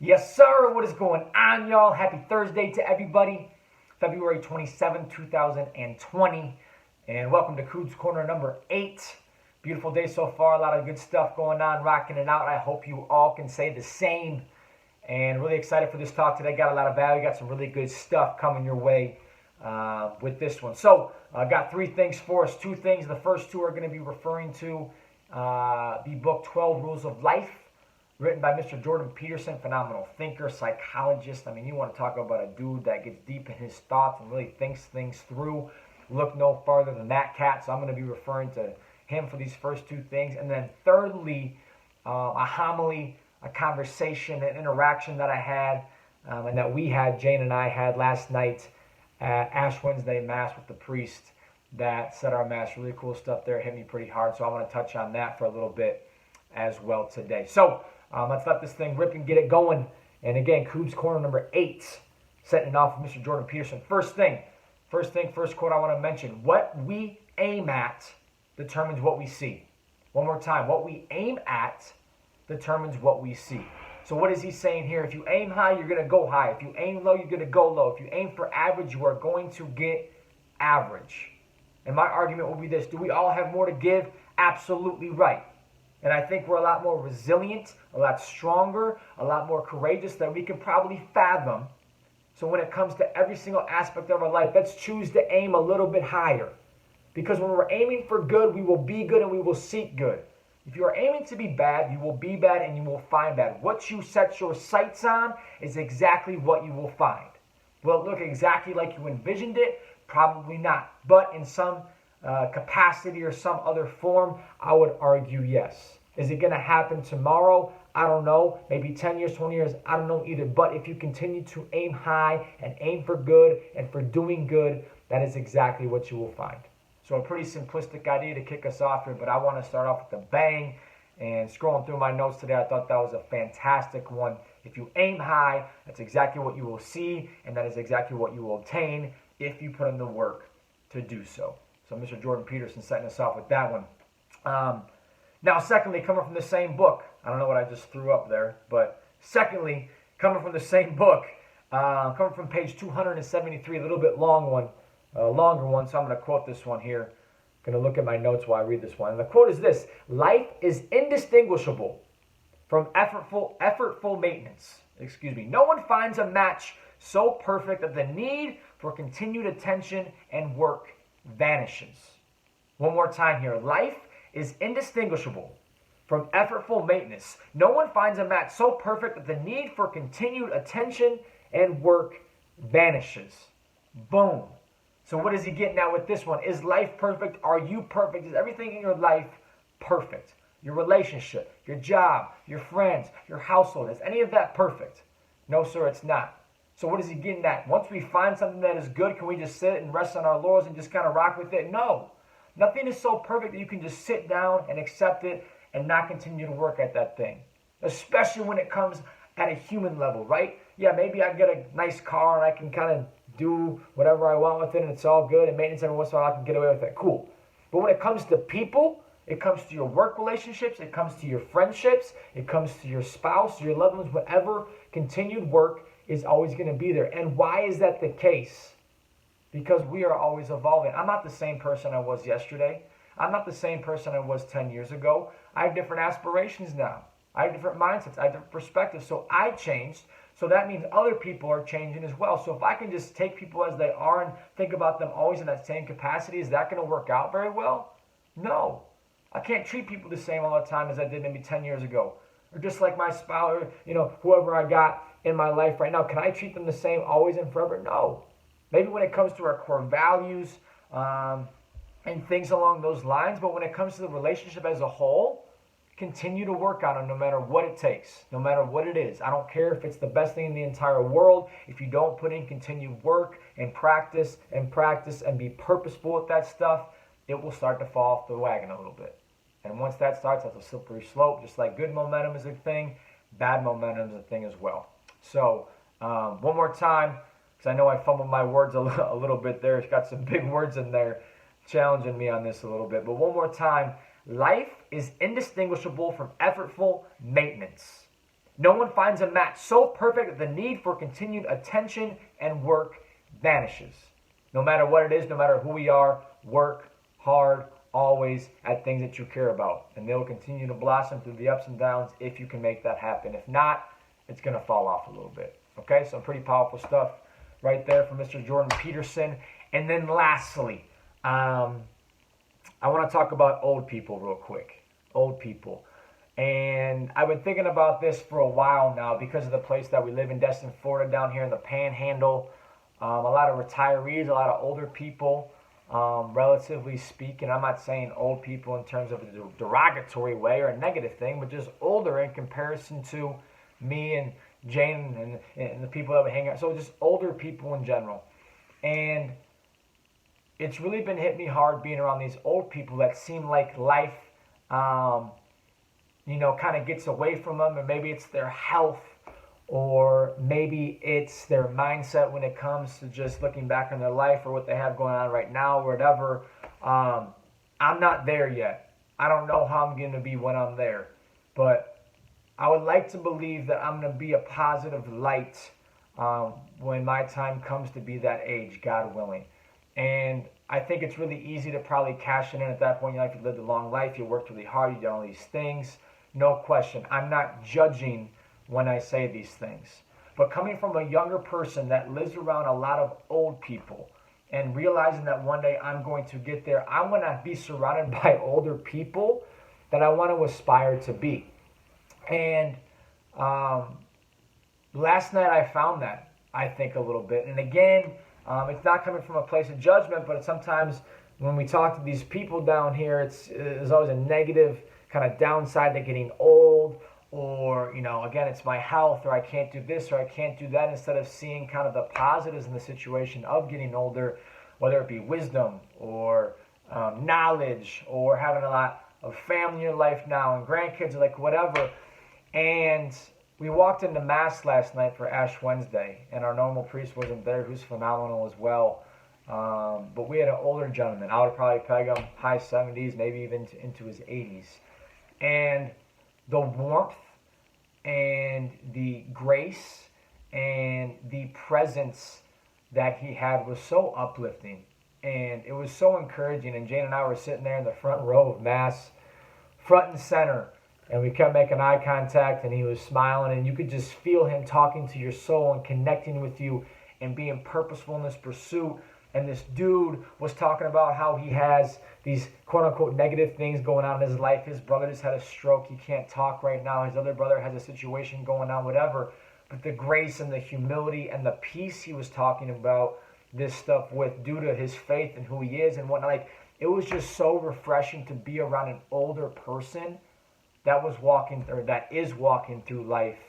Yes, sir. What is going on, y'all? Happy Thursday to everybody. February 27, 2020. And welcome to Coob's Corner number 8. Beautiful day so far. A lot of good stuff going on, rocking it out. I hope you all can say the same. And really excited for this talk today. Got a lot of value. Got some really good stuff coming your way with this one. So I got 3 things for us. 2 things. The first 2 are going to be referring to the book 12 Rules of Life, written by Mr. Jordan Peterson, phenomenal thinker, psychologist. I mean, you want to talk about a dude that gets deep in his thoughts and really thinks things through. Look no farther than that cat. So I'm going to be referring to him for these first 2 things. And then thirdly, a homily, a conversation, an interaction that I had and that we had, Jane and I had last night at Ash Wednesday Mass with the priest that said our Mass. Really cool stuff there. Hit me pretty hard. So I want to touch on that for a little bit as well today. So let's let this thing rip and get it going. And again, Coob's Corner number 8, setting it off with Mr. Jordan Peterson. First quote I want to mention. What we aim at determines what we see. One more time. What we aim at determines what we see. So what is he saying here? If you aim high, you're going to go high. If you aim low, you're going to go low. If you aim for average, you are going to get average. And my argument will be this. Do we all have more to give? Absolutely right. And I think we're a lot more resilient, a lot stronger, a lot more courageous than we can probably fathom. So when it comes to every single aspect of our life, let's choose to aim a little bit higher. Because when we're aiming for good, we will be good and we will seek good. If you are aiming to be bad, you will be bad and you will find bad. What you set your sights on is exactly what you will find. Will it look exactly like you envisioned it? Probably not. But in some capacity or some other form, I would argue yes. Is it going to happen tomorrow? I don't know. Maybe 10 years, 20 years, I don't know either. But if you continue to aim high and aim for good and for doing good, that is exactly what you will find. So a pretty simplistic idea to kick us off here, but I want to start off with a bang. And scrolling through my notes today, I thought that was a fantastic one. If you aim high, that's exactly what you will see, and that is exactly what you will obtain if you put in the work to do so. So Mr. Jordan Peterson setting us off with that one. Now, secondly, coming from the same book, I don't know what I just threw up there, but secondly, coming from the same book, coming from page 273, a little bit longer one, so I'm going to quote this one here. I'm going to look at my notes while I read this one. And the quote is this: life is indistinguishable from effortful maintenance. No one finds a match so perfect that the need for continued attention and work vanishes. One more time here. Life is indistinguishable from effortful maintenance. No one finds a match so perfect that the need for continued attention and work vanishes. Boom. So what is he getting at with this one? Is life perfect? Are you perfect? Is everything in your life perfect? Your relationship, your job, your friends, your household, is any of that perfect? No, sir, it's not. So what is he getting at? Once we find something that is good, can we just sit and rest on our laurels and just kind of rock with it? No. Nothing is so perfect that you can just sit down and accept it and not continue to work at that thing. Especially when it comes at a human level, right? Yeah, maybe I get a nice car and I can kind of do whatever I want with it and it's all good, and maintenance every once in a while I can get away with it. Cool. But when it comes to people, it comes to your work relationships, it comes to your friendships, it comes to your spouse, your loved ones, whatever, continued work is always going to be there. And why is that the case? Because we are always evolving. I'm not the same person I was yesterday. I'm not the same person I was 10 years ago. I have different aspirations now. I have different mindsets. I have different perspectives. So I changed. So that means other people are changing as well. So if I can just take people as they are and think about them always in that same capacity, is that going to work out very well? No. I can't treat people the same all the time as I did maybe 10 years ago. Or just like my spouse or, whoever I got in my life right now. Can I treat them the same always and forever? No. Maybe when it comes to our core values and things along those lines. But when it comes to the relationship as a whole, continue to work on it no matter what it takes, no matter what it is. I don't care if it's the best thing in the entire world. If you don't put in continued work and practice and be purposeful with that stuff, it will start to fall off the wagon a little bit. And once that starts, that's a slippery slope. Just like good momentum is a thing, bad momentum is a thing as well. So one more time, because I know I fumbled my words a little bit there. It's got some big words in there challenging me on this a little bit. But one more time, life is indistinguishable from effortful maintenance. No one finds a match so perfect that the need for continued attention and work vanishes. No matter what it is, no matter who we are, work hard always at things that you care about. And they'll continue to blossom through the ups and downs if you can make that happen. If not, it's going to fall off a little bit. Okay, some pretty powerful stuff right there from Mr. Jordan Peterson. And then lastly, I want to talk about old people real quick. Old people. And I've been thinking about this for a while now because of the place that we live in, Destin, Florida, down here in the Panhandle. A lot of retirees, a lot of older people, relatively speaking. I'm not saying old people in terms of a derogatory way or a negative thing, but just older in comparison to me and Jane and the people that we hang out. So just older people in general. And it's really been hitting me hard being around these old people that seem like life, kind of gets away from them. And maybe it's their health, or maybe it's their mindset when it comes to just looking back on their life or what they have going on right now or whatever. I'm not there yet. I don't know how I'm going to be when I'm there. But I would like to believe that I'm going to be a positive light when my time comes to be that age, God willing. And I think it's really easy to probably cash it in at that point in your life. You lived a long life. You worked really hard. You did all these things. No question. I'm not judging when I say these things. But coming from a younger person that lives around a lot of old people and realizing that one day I'm going to get there, I want to be surrounded by older people that I want to aspire to be. And last night I found that, I think, a little bit. And again, it's not coming from a place of judgment, but sometimes when we talk to these people down here, there's always a negative kind of downside to getting old, or, again, it's my health, or I can't do this, or I can't do that, instead of seeing kind of the positives in the situation of getting older, whether it be wisdom or knowledge, or having a lot of family in your life now and grandkids, like whatever. And we walked into Mass last night for Ash Wednesday, and our normal priest wasn't there, who's phenomenal as well. But we had an older gentleman. I would probably peg him high 70s, maybe even into his 80s. And the warmth and the grace and the presence that he had was so uplifting. And it was so encouraging. And Jane and I were sitting there in the front row of Mass, front and center. And we kept making eye contact, and he was smiling, and you could just feel him talking to your soul and connecting with you and being purposeful in this pursuit. And this dude was talking about how he has these quote-unquote negative things going on in his life. His brother just had a stroke. He can't talk right now. His other brother has a situation going on, whatever. But the grace and the humility and the peace he was talking about this stuff with, due to his faith and who he is and whatnot, like, it was just so refreshing to be around an older person that is walking through life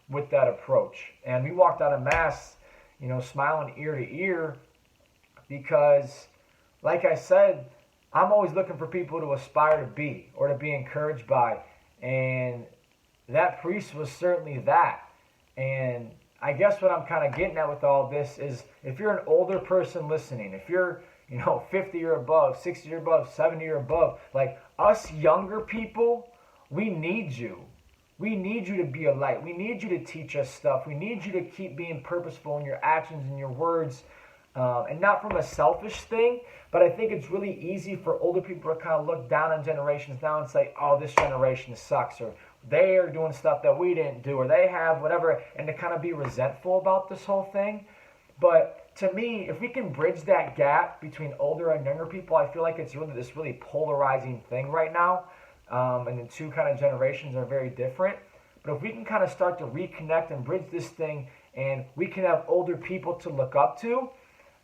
with that approach. And we walked out of Mass, smiling ear to ear, because, like I said, I'm always looking for people to aspire to be or to be encouraged by. And that priest was certainly that. And I guess what I'm kind of getting at with all this is, if you're an older person listening, if you're 50 or above, 60 or above, 70 or above, like us younger people, we need you. We need you to be a light. We need you to teach us stuff. We need you to keep being purposeful in your actions and your words, and not from a selfish thing, but I think it's really easy for older people to kind of look down on generations now and say, oh, this generation sucks, or they are doing stuff that we didn't do, or they have whatever, and to kind of be resentful about this whole thing. But to me, if we can bridge that gap between older and younger people, I feel like it's really this really polarizing thing right now. And the two kind of generations are very different. But if we can kind of start to reconnect and bridge this thing, and we can have older people to look up to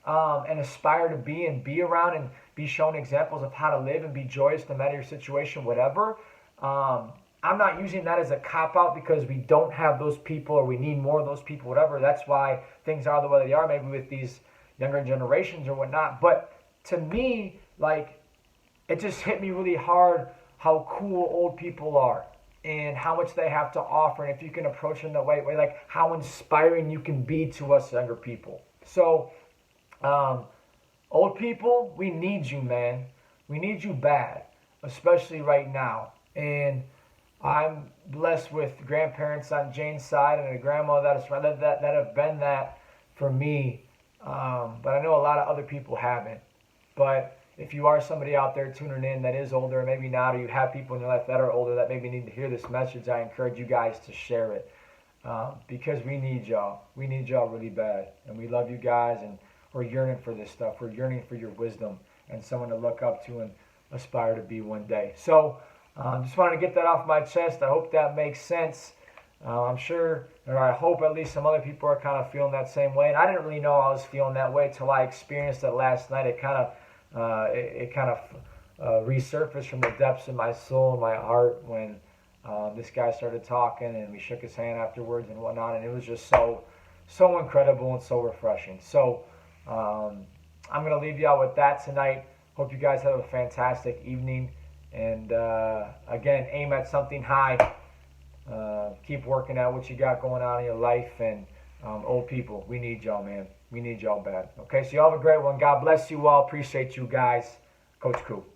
and aspire to be and be around and be shown examples of how to live and be joyous no matter your situation, whatever. I'm not using that as a cop-out because we don't have those people or we need more of those people, whatever. That's why things are the way they are, maybe with these younger generations or whatnot. But to me, like, it just hit me really hard how cool old people are and how much they have to offer, and if you can approach them the right way, like how inspiring you can be to us younger people. So, old people, we need you, man. We need you bad, especially right now. And I'm blessed with grandparents on Jane's side and a grandma that have been that for me. But I know a lot of other people haven't. But if you are somebody out there tuning in that is older, or maybe not, or you have people in your life that are older that maybe need to hear this message, I encourage you guys to share it because we need y'all. We need y'all really bad, and we love you guys, and we're yearning for this stuff. We're yearning for your wisdom and someone to look up to and aspire to be one day. So, just wanted to get that off my chest. I hope that makes sense. I'm sure, or I hope at least some other people are kind of feeling that same way. And I didn't really know I was feeling that way till I experienced it last night. It kind of resurfaced from the depths of my soul and my heart when this guy started talking and we shook his hand afterwards and whatnot. And it was just so incredible and so refreshing. So I'm going to leave y'all with that tonight. Hope you guys have a fantastic evening. And again, aim at something high. Keep working out what you got going on in your life. And old people, we need y'all, man. We need y'all bad. Okay, so y'all have a great one. God bless you all. Appreciate you guys. Coach Coop.